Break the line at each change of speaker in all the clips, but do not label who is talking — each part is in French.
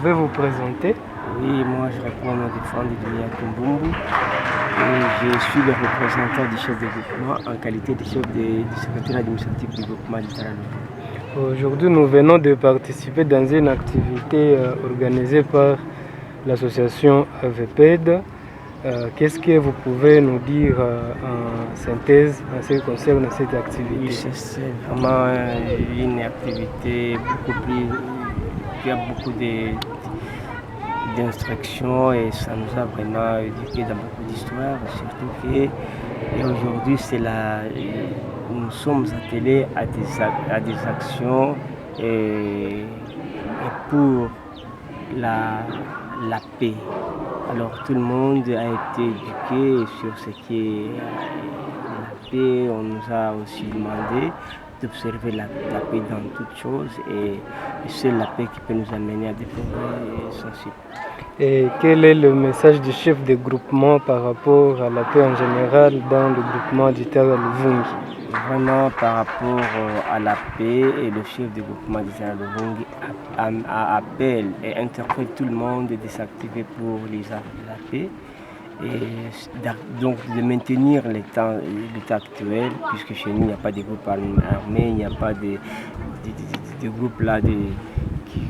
pouvez vous présenter?
Oui, moi je réponds au nom de Fandi Dunia Kumbumbu et je suis le représentant du chef de groupement en qualité de chef du secrétaire administratif du groupement littéral.
Aujourd'hui, nous venons de participer dans une activité organisée par l'association AVPED. Qu'est-ce que vous pouvez nous dire en synthèse en ce qui concerne cette activité?
Oui, c'est vraiment une activité beaucoup plus qui a beaucoup d'instructions et ça nous a vraiment éduqué dans beaucoup d'histoires, surtout que aujourd'hui nous sommes attelés à des actions et pour la paix. Alors tout le monde a été éduqué sur ce qui est la paix. On nous a aussi demandé d'observer la paix dans toutes choses et c'est la paix qui peut nous amener à des progrès sensibles.
Et quel est le message du chef de groupement par rapport à la paix en général dans le groupement du Terra Luvungi?
Vraiment par rapport à la paix, et le chef du groupement du Terra Luvungi appelle et interpelle tout le monde de s'activer pour la paix. Et donc de maintenir l'état actuel, puisque chez nous il n'y a pas de groupe armé, il n'y a pas de groupe là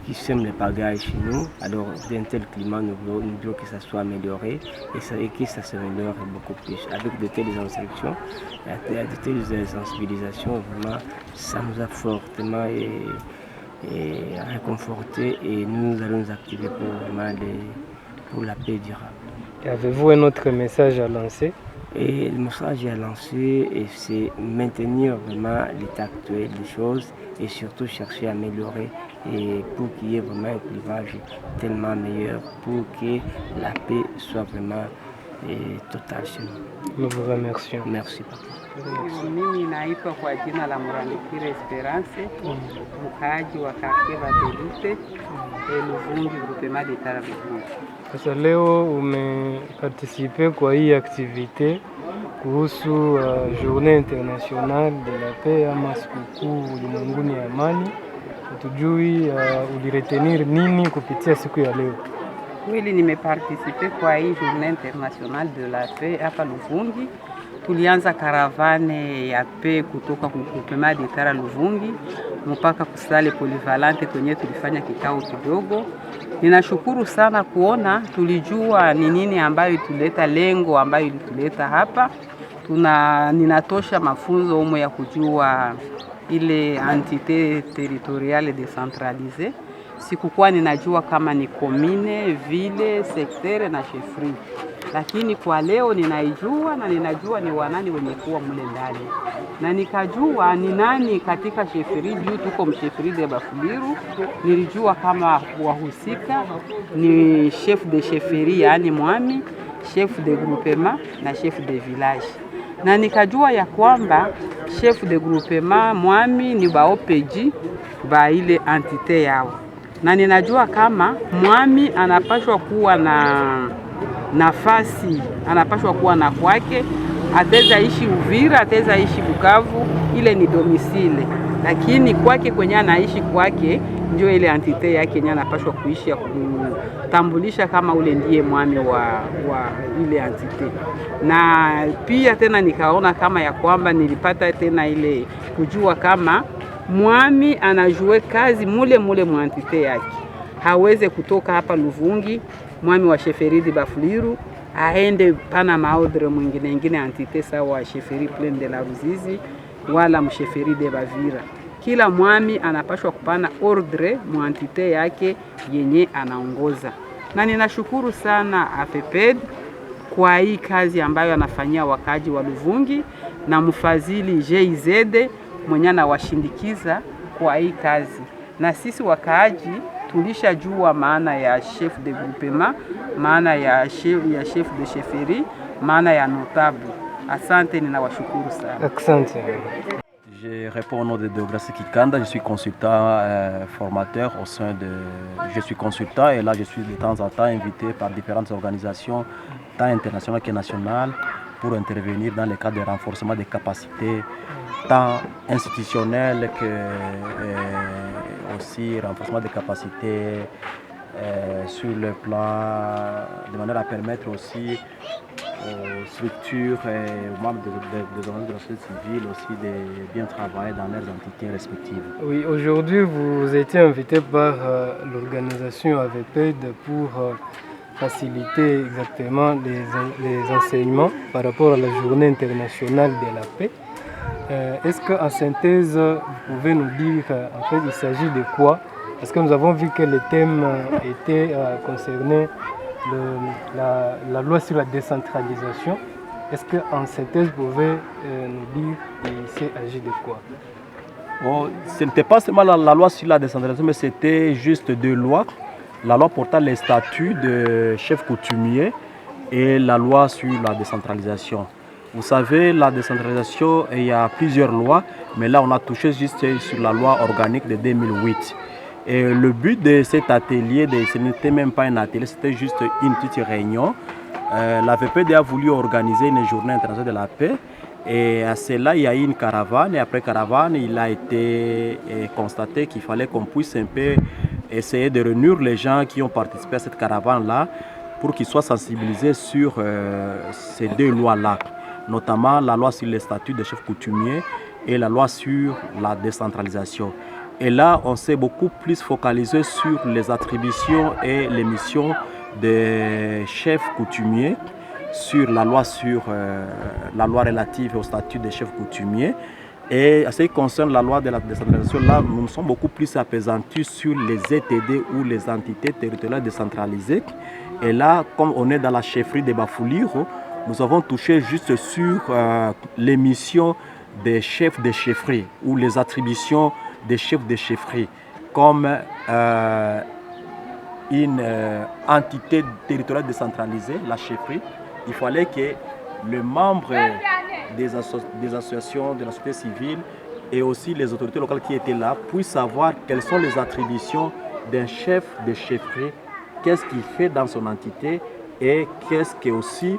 qui sèment les pagailles chez nous. Alors d'un tel climat, nous voulons que ça soit amélioré et que ça s'améliore beaucoup plus. Avec de telles instructions, de telles sensibilisations, vraiment ça nous a fortement réconforté et nous allons nous activer pour la paix durable.
Avez-vous un autre message à lancer?
Et le message à lancer, c'est maintenir vraiment l'état actuel des choses et surtout chercher à améliorer et pour qu'il y ait vraiment un clivage tellement meilleur pour que la paix soit vraiment totale chez nous.
Nous vous remercions.
Merci.
Mimi naitwa kwa jina la Murandikira Esperance, mkaaji wa Quartier Batelite, Luvungi, groupement de Terra Luvungi.
Sasa leo umepartisipe kwa hii activité kuhusu Journée Internationale de la Paix ama sikukuu ulimwenguni ya amani. Hatujui uliretenir nini kupitia siku ya leo?
Kweli nimepartisipe kwa hii Journée Internationale de la Paix hapa Luvungi. Tulianza karavane ya paix kutoka groupement de Terra Luvungi mpaka kusale Polyvalente kwenye tulifanya kikao kidogo. Ninashukuru sana kuona tulijua ni nini ambayo ituleta, lengo ambayo ilituleta hapa. Ninatosha mafunzo umo ya kujua ile entité territoriale décentralisée. Sikukuwa ninajua kama ni commune, ville, secteur na chefferie. Lakini kwa leo ninaijua na ninajua ni wanani wenye kuwa mule ndani. Na nikajua ni nani katika chefferie, juu tuko mchefferie de Bafuliru. Nilijua kama wahusika ni chef de chefferie yani mwami, chef de groupement na chef de village. Na nikajua ya kwamba chef de groupement mwami ni baopeji ba ile entité yao. Na ninajua kama mwami anapashwa kuwa na nafasi, anapashwa kuwa na kwake, ateza ishi Uvira, ateza ishi Bukavu, ile ni domisile. Lakini kwake kwenye anaishi kwake, ndio ile entité yake yenye anapashwa kuishi ya kutambulisha kama ule ndiye mwami wa ile entité. Na pia tena nikaona kama ya kwamba nilipata tena ile kujua kama mwami anajue kazi mule mwa entité yake. Haweze kutoka hapa Luvungi, mwami wa chefferie de Bafuliru, aende pana maordre mwingine entité sawa chefferie Plaine de la Ruzizi wala mchefferie de Bavira. Kila mwami anapashwa kupana ordre mwa entité yake yenye anaongoza. Na ninashukuru sana AVPED kwa hii kazi ambayo anafanyia wakaji wa Luvungi na mfadhili GIZ mwenye anawashindikiza kwa hii kazi. Na sisi wakaaji tulishajua maana ya chef de groupement, maana ya chef de chefferie, maana ya notable. Asante, ninawashukuru sana.
Asante.
Je réponds au nom de Douglas Kikanda, je suis consultant formateur au sein de... Je suis consultant et là je suis de temps en temps invité par différentes organisations, tant internationales que nationales, pour intervenir dans le cadre de renforcement des capacités, tant institutionnelles que aussi renforcement des capacités sur le plan, de manière à permettre aussi aux structures et aux membres des organisations de la société civile aussi de bien travailler dans leurs entités respectives.
Oui, aujourd'hui vous avez été invité par l'organisation AVPED pour faciliter exactement les enseignements par rapport à la journée internationale de la paix. Est-ce qu'en synthèse, vous pouvez nous dire en fait il s'agit de quoi? Parce que nous avons vu que le thème était concerné la loi sur la décentralisation. Est-ce qu'en synthèse, vous pouvez nous dire qu'il s'agit de quoi?
Bon, ce n'était pas seulement la loi sur la décentralisation, mais c'était juste deux lois. La loi portant les statuts de chef coutumier et la loi sur la décentralisation. Vous savez, la décentralisation, il y a plusieurs lois, mais là on a touché juste sur la loi organique de 2008. Et le but de cet atelier, ce n'était même pas un atelier, c'était juste une petite réunion. La VPD a voulu organiser une journée internationale de la paix. Et à cela, il y a eu une caravane. Et après caravane, il a été constaté qu'il fallait qu'on puisse un peu essayer de réunir les gens qui ont participé à cette caravane-là pour qu'ils soient sensibilisés sur ces deux lois-là, notamment la loi sur les statuts des chefs coutumiers et la loi sur la décentralisation. Et là, on s'est beaucoup plus focalisé sur les attributions et les missions des chefs coutumiers, sur la loi relative au statut des chefs coutumiers. Et en ce qui concerne la loi de la décentralisation, là, nous nous sommes beaucoup plus appesantis sur les ETD ou les entités territoriales décentralisées. Et là, comme on est dans la chefferie de Bafouliru, nous avons touché juste sur les missions des chefs de chefferie ou les attributions des chefs de chefferie comme une entité territoriale décentralisée, la chefferie. Il fallait que les membres des associations de la société civile et aussi les autorités locales qui étaient là puissent savoir quelles sont les attributions d'un chef de chefferie, qu'est-ce qu'il fait dans son entité et qu'est-ce que aussi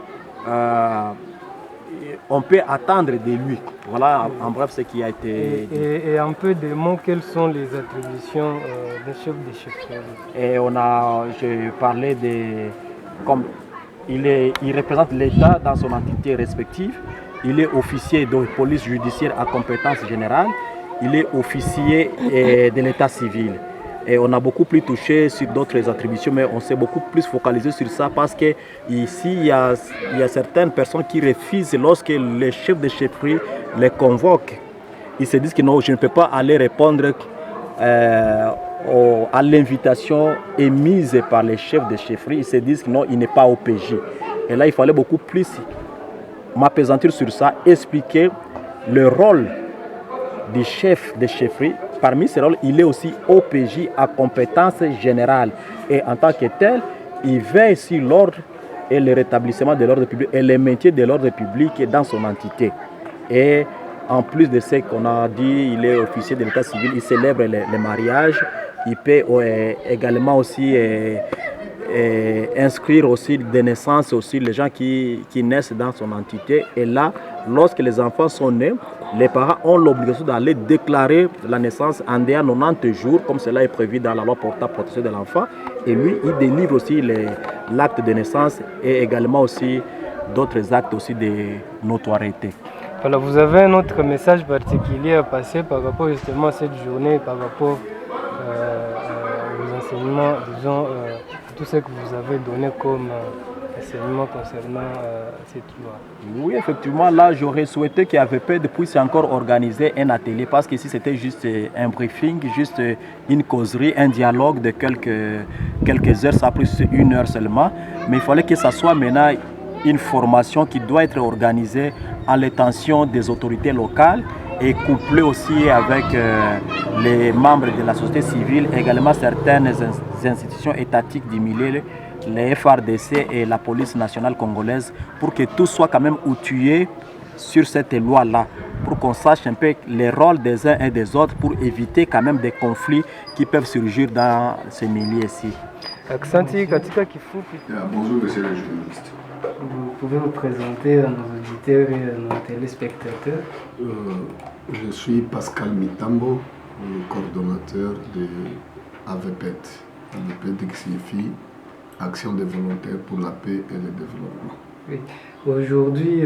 on peut attendre de lui. Voilà en bref ce qui a été dit.
Et un peu des mots, quelles sont les attributions d'un chef de chefferie?
Et j'ai parlé de comme il représente l'État dans son entité respective. Il est officier de police judiciaire à compétence générale. Il est officier de l'État civil. Et on a beaucoup plus touché sur d'autres attributions, mais on s'est beaucoup plus focalisé sur ça parce que ici, il y a certaines personnes qui refusent lorsque les chefs de chefferie les convoquent. Ils se disent que non, je ne peux pas aller répondre à l'invitation émise par les chefs de chefferie. Ils se disent que non, il n'est pas OPJ. Et là, il fallait beaucoup plus m'appesantir sur ça, expliquer le rôle du chef de chefferie. Parmi ces rôles, il est aussi OPJ à compétence générale. Et en tant que tel, il veille sur l'ordre et le rétablissement de l'ordre public et le maintien de l'ordre public dans son entité. Et en plus de ce qu'on a dit, il est officier de l'état civil, il célèbre les mariages, il peut également aussi inscrire aussi des naissances, aussi les gens qui naissent dans son entité. Et là, lorsque les enfants sont nés, les parents ont l'obligation d'aller déclarer la naissance en dehors de 90 jours, comme cela est prévu dans la loi portant protection de l'enfant. Et lui, il délivre aussi l'acte de naissance et également aussi d'autres actes aussi de notoriété.
Voilà, vous avez un autre message particulier à passer par rapport justement à cette journée, par rapport aux enseignements, disons, tout ce que vous avez donné comme enseignement concernant cette loi.
Oui, effectivement, là, j'aurais souhaité qu'il y avait pas de puisse encore organiser un atelier parce que si c'était juste un briefing, juste une causerie, un dialogue de quelques heures, ça a pris 1 heure seulement. Mais il fallait que ça soit maintenant une formation qui doit être organisée à l'intention des autorités locales et couplée aussi avec les membres de la société civile, également certaines institutions étatiques du milieu, les FRDC et la police nationale congolaise, pour que tout soit quand même outillé sur cette loi-là, pour qu'on sache un peu les rôles des uns et des autres, pour éviter quand même des conflits qui peuvent surgir dans ces milieux-ci.
Aksanti katika kifupi.
Bonjour monsieur le journaliste.
Vous pouvez vous présenter à nos auditeurs et à nos téléspectateurs.
Je suis Pascal Mitambo, le coordonnateur de AVPED. l'APD qui signifie Action des volontaires pour la paix et le développement.
Oui. Aujourd'hui,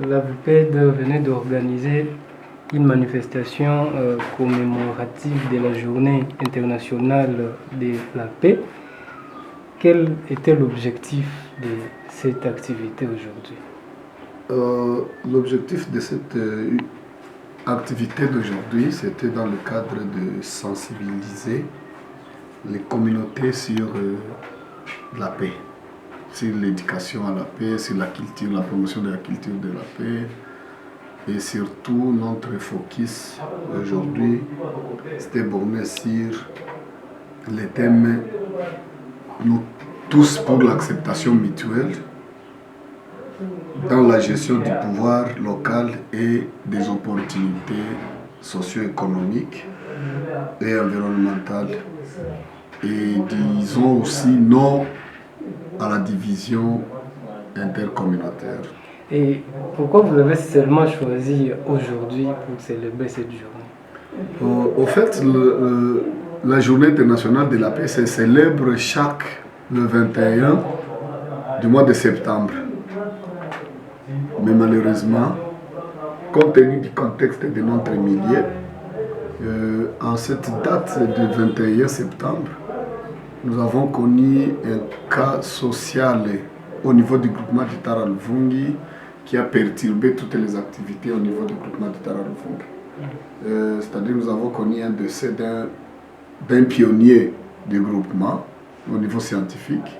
l'AVPED venait d'organiser une manifestation commémorative de la Journée internationale de la paix. Quel était l'objectif de cette activité aujourd'hui?
L'objectif de cette activité d'aujourd'hui, c'était dans le cadre de sensibiliser les communautés sur la paix, sur l'éducation à la paix, sur la culture, la promotion de la culture de la paix. Et surtout, notre focus aujourd'hui, c'était borné sur les thèmes nous tous pour l'acceptation mutuelle dans la gestion du pouvoir local et des opportunités socio-économiques et environnementales. Et disons aussi non à la division intercommunautaire.
Et pourquoi vous avez seulement choisi aujourd'hui pour célébrer cette journée?
Au fait, la Journée internationale de la paix se célèbre le 21 du mois de septembre. Mais malheureusement, compte tenu du contexte de notre milieu, en cette date du 21 septembre, nous avons connu un cas social au niveau du groupement du Tara Luvungi qui a perturbé toutes les activités au niveau du groupement du Tara Luvungi. C'est-à-dire nous avons connu un décès d'un pionnier du groupement au niveau scientifique,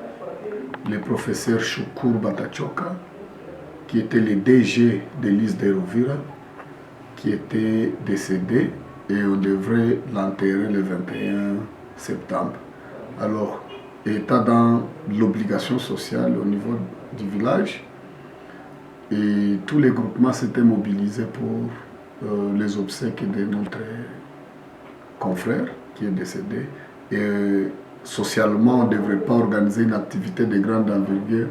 le professeur Choukour Batachoka, qui était le DG de l'IS de Rovira, qui était décédé et on devrait l'enterrer le 21 septembre. Alors, étant dans l'obligation sociale au niveau du village, et tous les groupements s'étaient mobilisés pour les obsèques de notre confrère qui est décédé. Et socialement, on ne devrait pas organiser une activité de grande envergure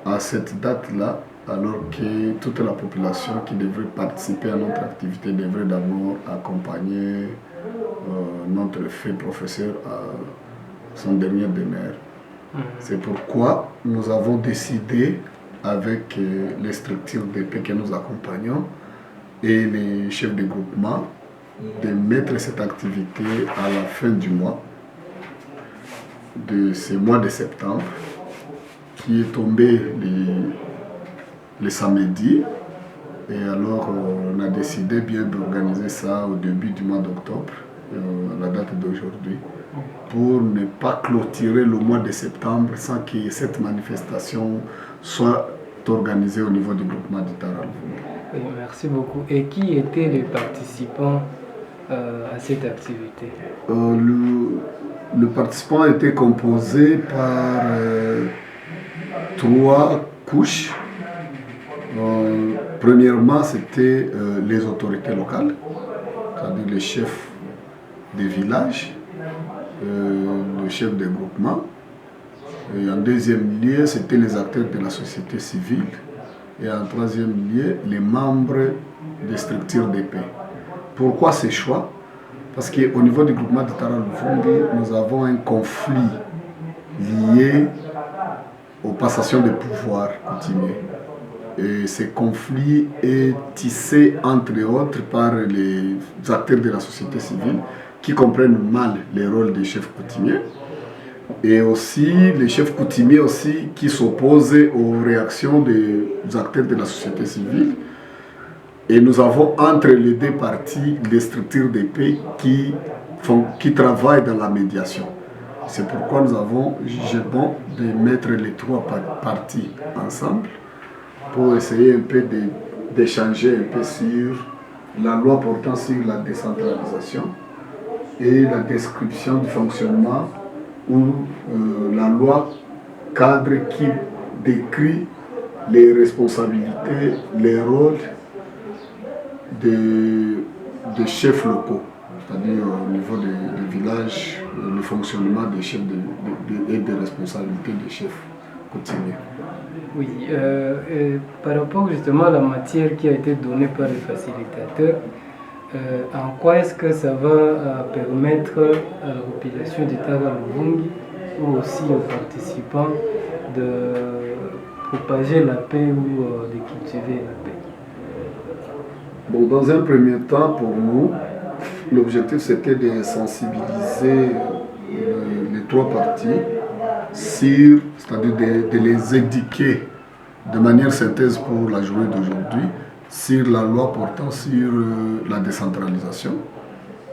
à cette date-là, alors que toute la population qui devrait participer à notre activité devrait d'abord accompagner notre fait professeur à son dernier demeure. C'est pourquoi nous avons décidé, avec les structures de paix que nous accompagnons et les chefs de groupement, de mettre cette activité à la fin du mois, de ce mois de septembre, qui est tombé le samedi. Et alors on a décidé bien d'organiser ça au début du mois d'octobre, à la date d'aujourd'hui, pour ne pas clôturer le mois de septembre sans que cette manifestation soit organisée au niveau du groupement du Tara Luvungi.
Merci beaucoup. Et qui étaient les participants à cette activité? Le participant était composé par 3 couches. Premièrement, c'était les autorités locales, c'est-à-dire les chefs des villages, le chef des groupements. Et en deuxième lieu, c'était les acteurs de la société civile. Et en troisième lieu, les membres des structures de paix. Pourquoi ces choix? Parce qu'au niveau du groupement de Tara Luvungi, nous avons un conflit lié aux passations de pouvoir coutumiers. Et ce conflit est tissé entre autres par les acteurs de la société civile qui comprennent mal les rôles des chefs coutumiers et aussi les chefs coutumiers aussi qui s'opposent aux réactions des acteurs de la société civile. Et nous avons entre les deux parties les structures de paix qui travaillent dans la médiation. C'est pourquoi nous avons jugé bon de mettre les 3 parties ensemble pour essayer un peu d'échanger un peu sur la loi portant sur la décentralisation et la description du fonctionnement ou la loi cadre qui décrit les responsabilités, les rôles des chefs locaux, c'est-à-dire au niveau des villages, le fonctionnement des chefs et des responsabilités des chefs coutumiers. Oui, par rapport justement à la matière qui a été donnée par les facilitateurs, en quoi est-ce que ça va permettre à la population de Tara Luvungi ou aussi aux participants de propager la paix ou de cultiver la paix?
Bon, dans un premier temps, pour nous, l'objectif c'était de sensibiliser les trois parties, c'est-à-dire de les éduquer de manière synthèse pour la journée d'aujourd'hui sur la loi portant sur la décentralisation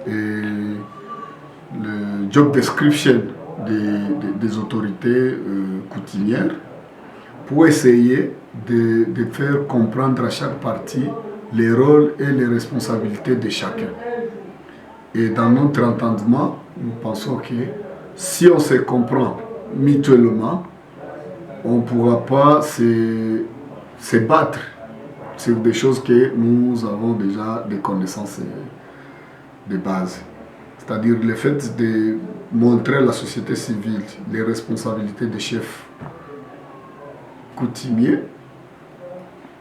et le job description des autorités coutumières pour essayer de faire comprendre à chaque partie les rôles et les responsabilités de chacun. Et dans notre entendement, nous pensons que si on se comprend mutuellement, on ne pourra pas se battre sur des choses que nous avons déjà des connaissances de base. C'est-à-dire le fait de montrer à la société civile les responsabilités des chefs coutumiers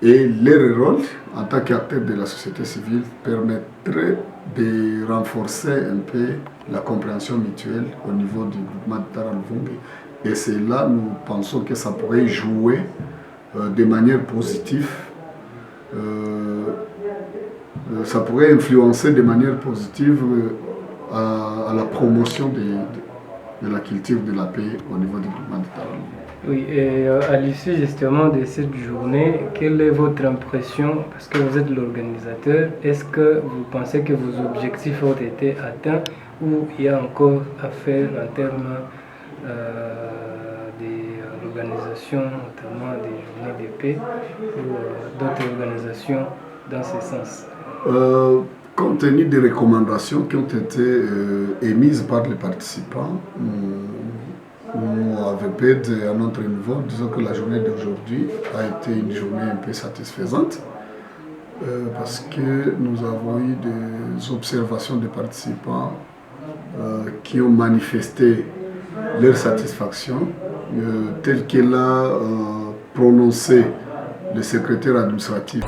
et leur rôle en tant qu'acteurs de la société civile permettrait de renforcer un peu la compréhension mutuelle au niveau du groupement de Tara Luvungi. Et c'est là nous pensons que ça pourrait jouer de manière positive, ça pourrait influencer de manière positive à la promotion de la culture de la paix au niveau du groupement de Tara Luvungi.
Oui, et à l'issue justement de cette journée, quelle est votre impression, parce que vous êtes l'organisateur, est-ce que vous pensez que vos objectifs ont été atteints ou il y a encore à faire en termes de l'organisation, notamment des journées de paix ou d'autres organisations dans ce sens?
Compte tenu des recommandations qui ont été émises par les participants, nous avons fait à notre niveau, disons que la journée d'aujourd'hui a été une journée un peu satisfaisante parce que nous avons eu des observations des participants qui ont manifesté leur satisfaction telle qu'elle a prononcé le secrétaire administratif.